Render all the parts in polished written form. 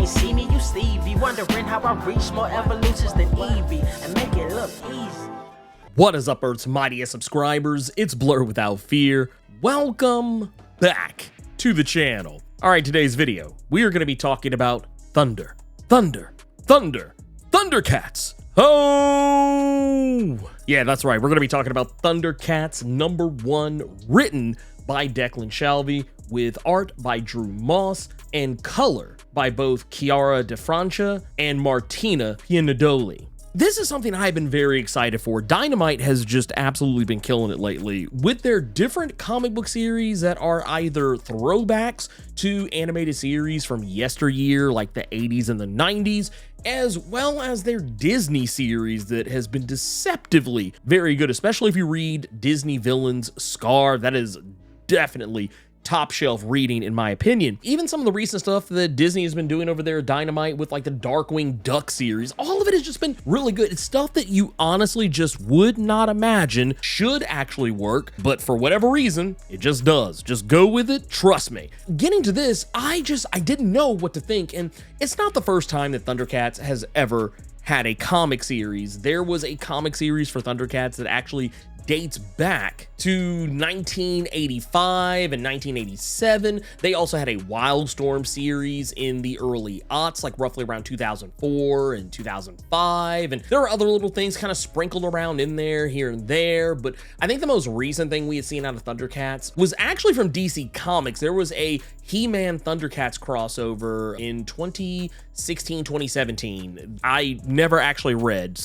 ain't see me, you Stevie. Wondering how I reach more evolutions than Eevee and make it look easy. What is up, Earth's mightiest subscribers? It's Blerd without fear. Welcome back to the channel. All right, today's video, we are going to be talking about Thundercats. Oh! Yeah, that's right. We're going to be talking about Thundercats #1, written by Declan Shalvey, with art by Drew Moss and color by both Chiara DeFrancia and Martina Pianedoli. This is something I've been very excited for. Dynamite has just absolutely been killing it lately with their different comic book series that are either throwbacks to animated series from yesteryear, like the 80s and the 90s, as well as their Disney series that has been deceptively very good, especially if you read Disney Villains Scar. That is definitely top shelf reading, in my opinion. Even some of the recent stuff that Disney has been doing over there at Dynamite with like the Darkwing Duck series, all of it has just been really good. It's stuff that you honestly just would not imagine should actually work, but for whatever reason, it just does. Just go with it, trust me. Getting to this, I didn't know what to think, and it's not the first time that Thundercats has ever had a comic series. There was a comic series for Thundercats that actually dates back to 1985 and 1987. They also had a Wildstorm series in the early aughts, like roughly around 2004 and 2005. And there are other little things kind of sprinkled around in there here and there. But I think the most recent thing we had seen out of Thundercats was actually from DC Comics. There was a He-Man Thundercats crossover in 2016, 2017. I never actually read,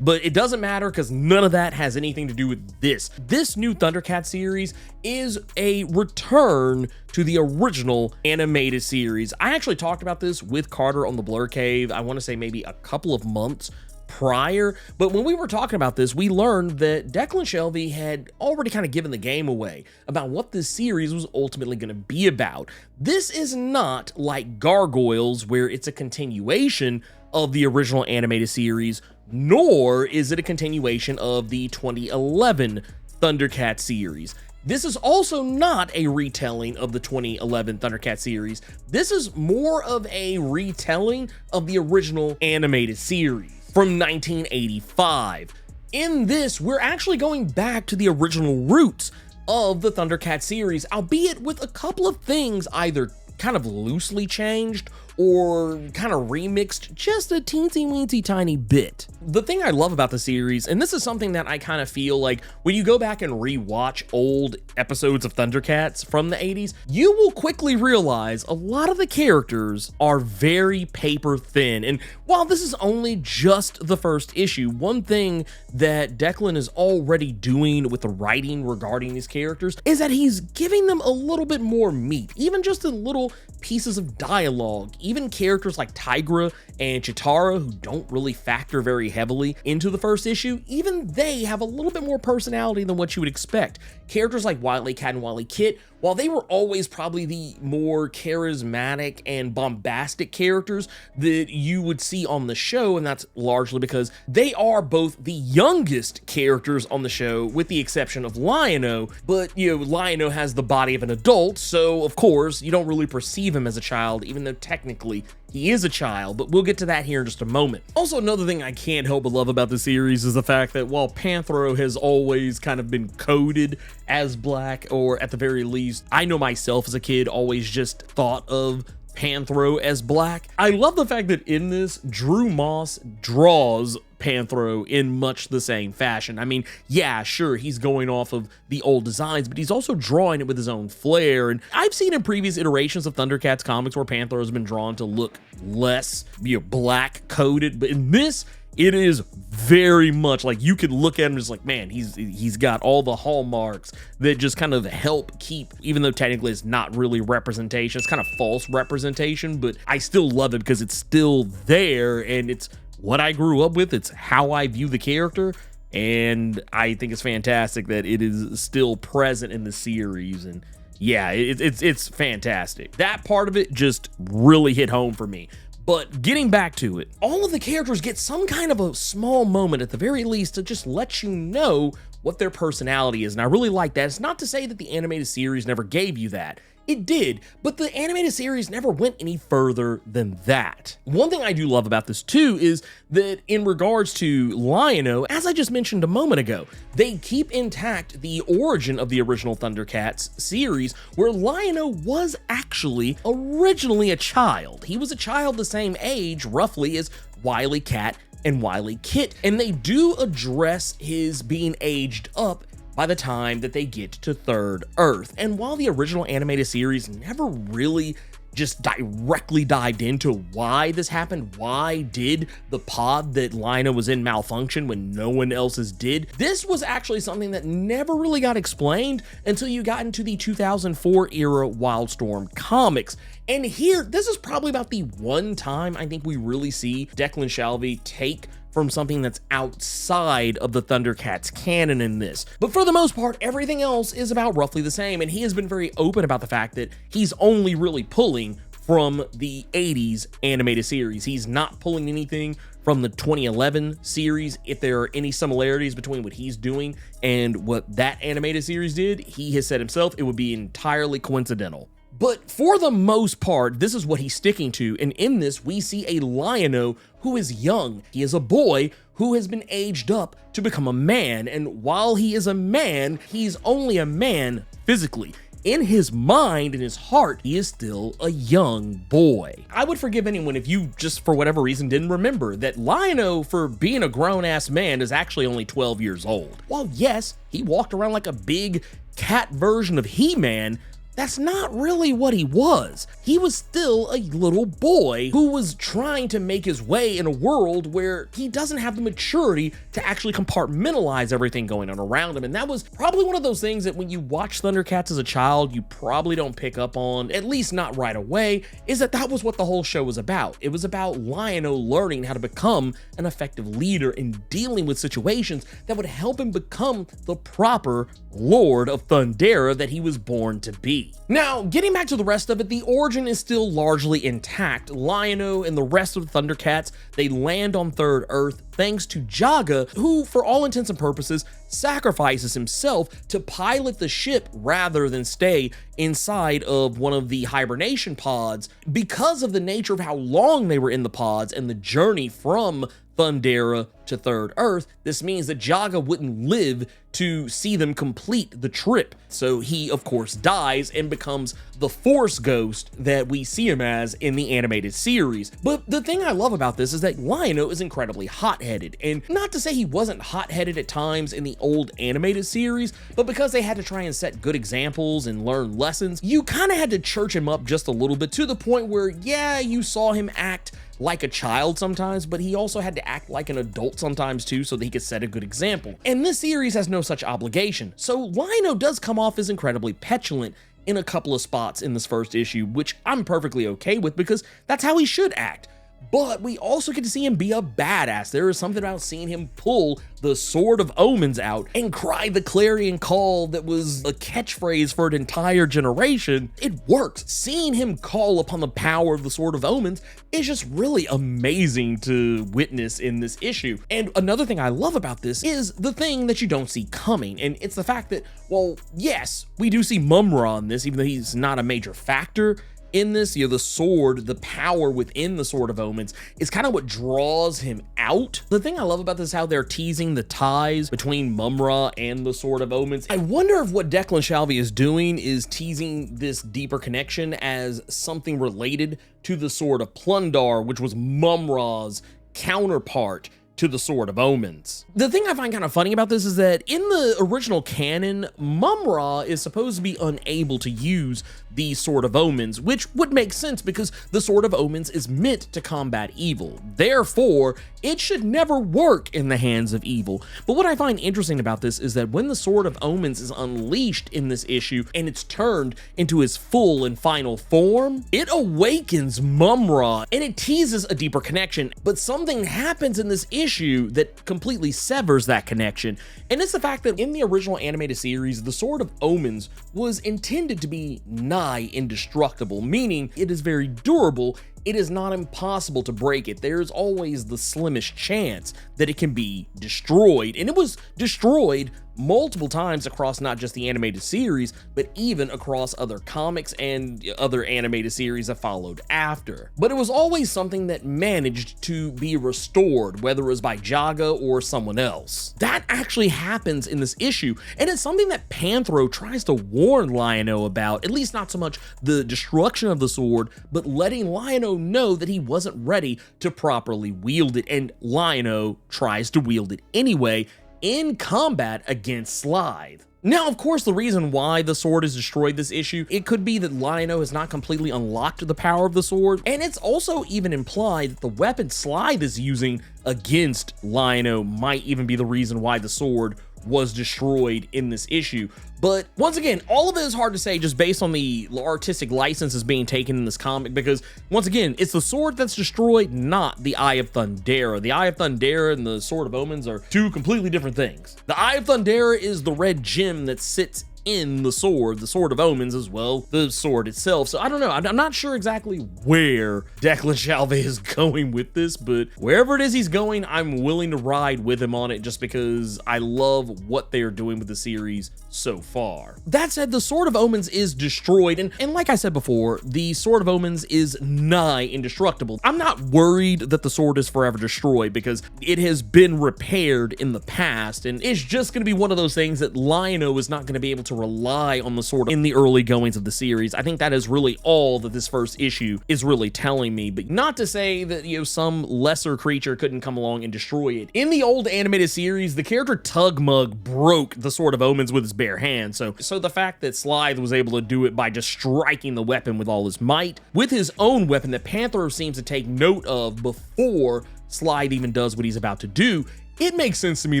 but it doesn't matter because none of that has anything to do with this. This new Thundercats series is a return to the original animated series. I actually talked about this with Carter on the Blerd Cave, I want to say maybe a couple of months prior, but when we were talking about this, we learned that Declan Shalvey had already kind of given the game away about what this series was ultimately going to be about. This is not like Gargoyles, where it's a continuation of the original animated series, nor is it a continuation of the 2011 Thundercats series. This is also not a retelling of the 2011 Thundercats series. This is more of a retelling of the original animated series from 1985. In this, we're actually going back to the original roots of the Thundercats series, albeit with a couple of things either kind of loosely changed or kind of remixed just a teensy weensy tiny bit. The thing I love about the series, and this is something that I kind of feel like when you go back and rewatch old episodes of Thundercats from the 80s, you will quickly realize a lot of the characters are very paper thin. And while this is only just the first issue, one thing that Declan is already doing with the writing regarding these characters is that he's giving them a little bit more meat, even just in little pieces of dialogue. Even characters like Tigra and Chitara, who don't really factor very heavily into the first issue, even they have a little bit more personality than what you would expect. Characters like Wily Cat and Wily Kit, while they were always probably the more charismatic and bombastic characters that you would see on the show, and that's largely because they are both the youngest characters on the show, with the exception of Lion-O, but you know, Lion-O has the body of an adult, so of course you don't really perceive him as a child, even though technically he is a child, but we'll get to that here in just a moment. Also, another thing I can't help but love about the series is the fact that while Panthro has always kind of been coded as black, or at the very least, I know myself as a kid always just thought of Panthro as black, I love the fact that in this, Drew Moss draws Panthro in much the same fashion. I mean, yeah, sure, he's going off of the old designs, but he's also drawing it with his own flair. And I've seen in previous iterations of Thundercats comics where Panthro has been drawn to look less, black coded, but in this, it is very much like you could look at him just like, man, he's got all the hallmarks that just kind of help keep, even though technically it's not really representation, it's kind of false representation, but I still love it because it's still there and it's what I grew up with. It's how I view the character, and I think it's fantastic that it is still present in the series. And yeah, it's fantastic. That part of it just really hit home for me. But getting back to it, all of the characters get some kind of a small moment at the very least to just let you know what their personality is. And I really like that. It's not to say that the animated series never gave you that. It did, but the animated series never went any further than that. One thing I do love about this too is that in regards to Lion-O, as I just mentioned a moment ago, they keep intact the origin of the original Thundercats series, where Lion-O was actually originally a child. He was a child the same age, roughly, as Wily Cat and Wily Kit, and they do address his being aged up by the time that they get to Third Earth. And while the original animated series never really just directly dived into why this happened, why did the pod that Lion-O was in malfunction when no one else's did, this was actually something that never really got explained until you got into the 2004 era Wildstorm comics. And here, this is probably about the one time I think we really see Declan Shalvey take from something that's outside of the Thundercats canon in this. But for the most part, everything else is about roughly the same, and he has been very open about the fact that he's only really pulling from the 80s animated series. He's not pulling anything from the 2011 series. If there are any similarities between what he's doing and what that animated series did, he has said himself it would be entirely coincidental. But for the most part, this is what he's sticking to, and in this, we see a Lion-O who is young. He is a boy who has been aged up to become a man, and while he is a man, he's only a man physically. In his mind and his heart, he is still a young boy. I would forgive anyone if you just for whatever reason didn't remember that Lion-O, for being a grown-ass man, is actually only 12 years old. While yes, he walked around like a big cat version of He-Man, that's not really what he was. He was still a little boy who was trying to make his way in a world where he doesn't have the maturity to actually compartmentalize everything going on around him. And that was probably one of those things that when you watch Thundercats as a child, you probably don't pick up on, at least not right away, is that was what the whole show was about. It was about Lion-O learning how to become an effective leader and dealing with situations that would help him become the proper Lord of Thundera that he was born to be. Now, getting back to the rest of it, the origin is still largely intact. Lion-O and the rest of the Thundercats, they land on Third Earth thanks to Jaga, who, for all intents and purposes, sacrifices himself to pilot the ship rather than stay inside of one of the hibernation pods. Because of the nature of how long they were in the pods and the journey from Thundera to Third Earth, this means that Jaga wouldn't live to see them complete the trip. So he, of course, dies and becomes the Force Ghost that we see him as in the animated series. But the thing I love about this is that Lion-O is incredibly hot-headed. And not to say he wasn't hot-headed at times in the old animated series, but because they had to try and set good examples and learn lessons, you kind of had to church him up just a little bit, to the point where, yeah, you saw him act like a child sometimes, but he also had to act like an adult sometimes too, so that he could set a good example. And this series has no such obligation, so Lion-O does come off as incredibly petulant in a couple of spots in this first issue, which I'm perfectly okay with because that's how he should act. But we also get to see him be a badass. There is something about seeing him pull the Sword of Omens out and cry the clarion call that was a catchphrase for an entire generation. It works. Seeing him call upon the power of the Sword of Omens is just really amazing to witness in this issue. And another thing I love about this is the thing that you don't see coming, and it's the fact that, well, yes, we do see Mumm-Ra in this, even though he's not a major factor in this. You know, the sword, the power within the Sword of Omens is kind of what draws him out. The thing I love about this is how they're teasing the ties between Mumm-Ra and the Sword of Omens. I wonder if what Declan Shalvey is doing is teasing this deeper connection as something related to the Sword of Plundar, which was Mumm-Ra's counterpart to the Sword of Omens. The thing I find kind of funny about this is that in the original canon, Mumm-Ra is supposed to be unable to use the Sword of Omens, which would make sense because the Sword of Omens is meant to combat evil. Therefore, it should never work in the hands of evil. But what I find interesting about this is that when the Sword of Omens is unleashed in this issue and it's turned into his full and final form, it awakens Mumm-Ra and it teases a deeper connection. But something happens in this issue that completely severs that connection. And it's the fact that in the original animated series, the Sword of Omens was intended to be nigh indestructible, meaning it is very durable. It is not impossible to break it. There's always the slimmest chance that it can be destroyed, and it was destroyed multiple times across not just the animated series, but even across other comics and other animated series that followed after. But it was always something that managed to be restored, whether it was by Jaga or someone else. That actually happens in this issue, and it's something that Panthro tries to warn Lion-O about, at least not so much the destruction of the sword, but letting Lion-O know that he wasn't ready to properly wield it, and Lion-O tries to wield it anyway in combat against Slithe. Now, of course, the reason why the sword is destroyed this issue, it could be that Lion-O has not completely unlocked the power of the sword, and it's also even implied that the weapon Slithe is using against Lion-O might even be the reason why the sword was destroyed in this issue. But once again, all of it is hard to say just based on the artistic licenses being taken in this comic, because once again, it's the sword that's destroyed, not the Eye of Thundera. The Eye of Thundera and the Sword of Omens are two completely different things. The Eye of Thundera is the red gem that sits in the Sword of Omens as well, the sword itself. So I don't know, I'm not sure exactly where Declan Shalvey is going with this, but wherever it is he's going, I'm willing to ride with him on it just because I love what they are doing with the series so far. That said, the Sword of Omens is destroyed, and like I said before, the Sword of Omens is nigh indestructible. I'm not worried that the sword is forever destroyed because it has been repaired in the past, and it's just going to be one of those things that Lion-O is not going to be able to rely on the sword in the early goings of the series. I think that is really all that this first issue is really telling me, but not to say that, you know, some lesser creature couldn't come along and destroy it. In the old animated series, the character Tugmug broke the Sword of Omens with his bare hand, so the fact that Slithe was able to do it by just striking the weapon with all his might, with his own weapon that Panthro seems to take note of before Slithe even does what he's about to do, it makes sense to me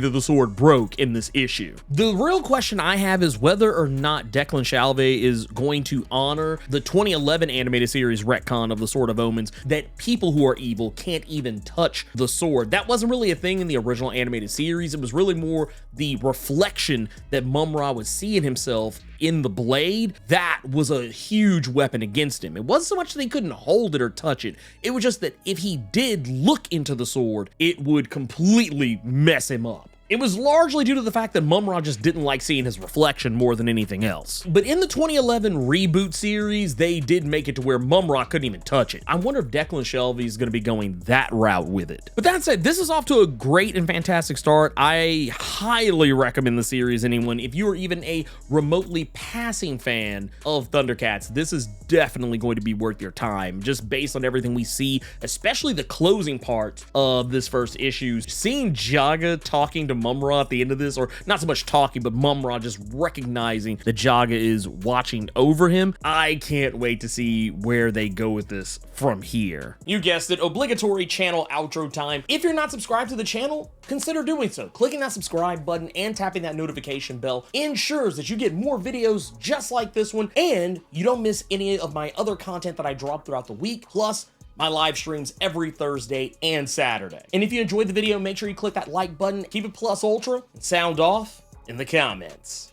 that the sword broke in this issue. The real question I have is whether or not Declan Shalvey is going to honor the 2011 animated series retcon of the Sword of Omens, that people who are evil can't even touch the sword. That wasn't really a thing in the original animated series. It was really more the reflection that Mumm-Ra was seeing himself in the blade. That was a huge weapon against him. It wasn't so much that he couldn't hold it or touch it. It was just that if he did look into the sword, it would completely mess him up. It was largely due to the fact that Mumm-Ra just didn't like seeing his reflection more than anything else. But in the 2011 reboot series, they did make it to where Mumm-Ra couldn't even touch it. I wonder if Declan Shalvey is going to be going that route with it. But that said, this is off to a great and fantastic start. I highly recommend the series, anyone. If you are even a remotely passing fan of Thundercats, this is definitely going to be worth your time, just based on everything we see, especially the closing part of this first issue. Seeing Jaga talking to Mumm-Ra at the end of this, or not so much talking, but Mumm-Ra just recognizing that Jaga is watching over him. I can't wait to see where they go with this from here. You guessed it, obligatory channel outro time. If you're not subscribed to the channel, consider doing so. Clicking that subscribe button and tapping that notification bell ensures that you get more videos just like this one, and you don't miss any of my other content that I drop throughout the week, plus my live streams every Thursday and Saturday. And if you enjoyed the video, make sure you click that like button, keep it plus ultra, and sound off in the comments.